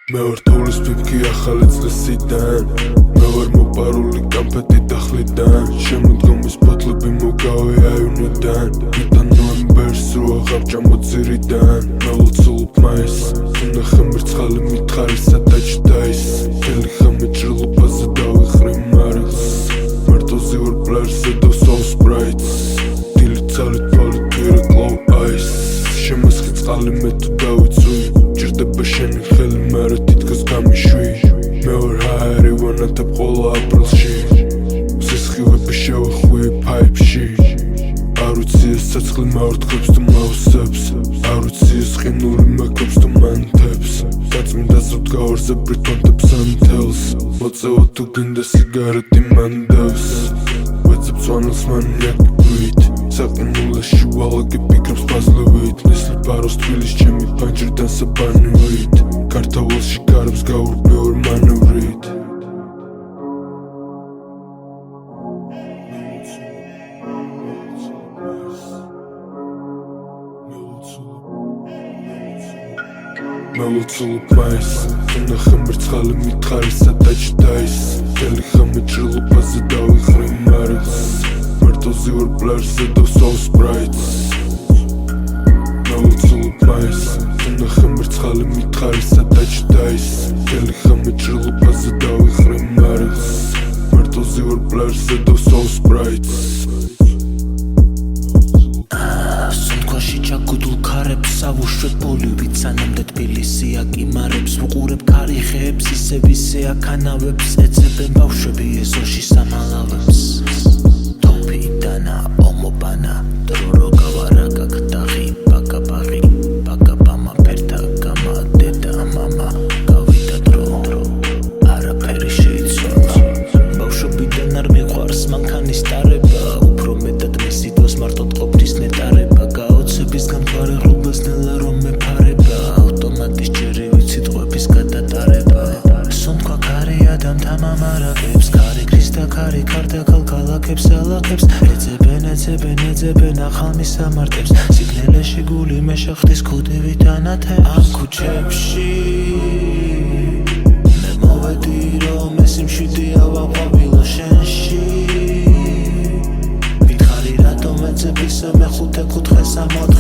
მე ვარ თოვლის ფიფქი ახალი წლისიდან მე ვარ მოპარული კამფეტი დახლიდან შემოდგომის ბოთლები მოგავე აივნიდან იდან ნოემბერს რო აღარ ჭამოძირიდან მე ლოცულობ მაისს უნახე მერცხალი მითხარი სადაც დაის მთელი ხამე ჭრილობაზე დავიხრი მარილს მარტოზე ვარ პლაჟზე და soul sprites დილით ცალით თვალით ვირე glow eyes შემოსხი წყალი მე თუ დავიცვი ჭირდება შენი ხელი მერე თითქოს გამიშვი მე ვარ ჰაერი ვანათებ ყოლა აპრილში სისხლები შევხვი ფაიფში არ ვიცი ეს ცეცხლი მავრთხებს თუ მავსებს არ ვიცი ეს ყინული მეკობს თუ მანთებს დაწმინდა ზრდგავარზე ბრიტონდებს ანთელს მოწევა თუ გინდა სიგარეტი მანდავს ვეცებ წვანილს მანიაკებით საყინულეში ვალაგებ ფიქრებს პაზლებით ნესლი ბაროს თბილის ჩემი პანჭრიდან საბანივით ქართაველში გარებს გაურბე ორ მანევრით მე ლოცულობ მაისს უნახე მერცხალი მითხარი სადაც დაის მთელი ხამე ჭრილობაზე დავიხრი მარილს მარტოზე ვარ პლაჟზე და soul sprites მე ლოცულობ მაისს უნახე მერცხალი მითხარი სადაც დაის მთელი ხამე ჭრილობაზე დავიხრი მარილს მარტოზე ვარ პლაჟზე და soul sprites სუნთქვაში ჩაგუდულ ქარებს ავუშვებ ბოლივით სანამდე თბილისი აკიმარებს ვუყურებ ქარიხეებს ისევ ისე აქანავებს ეცებენ ბავშვები ეზოში სამალავებს თოფი დანა ომობანა დრო რო გავარაგა ქტახი ბაკაბაღი ბაკაბამა ფერთა გამა დედა მამა გავიდა დრო არაფერი შეიცვალა ბავშვობიდან არ მიყვარს მანქანის ტარება უფრო მეტად მისი დროს მარტო ყოფნის ნეტარება გაოცებისგან ფარე ღრუბელს ნელა რომ მეფარება ავტომატის ჯერივით სიტყვების გადატარება სუნთქვა ქარი ადამიანთა მარაგებს ქარი ქრის და ქარი ქარდა ქალქალაკებს ალაკებს ეძებენ ახალ მისამართებს სიგნელეში გული მეშახტის ქუდივით ანათებს ამ ქუჩებში მე მოვედი რომ ეს იმშვიდია ვაყვავილო შენში მითხარი რატომ ეძებ ისე მეხუთე კუთხეს ამოთხ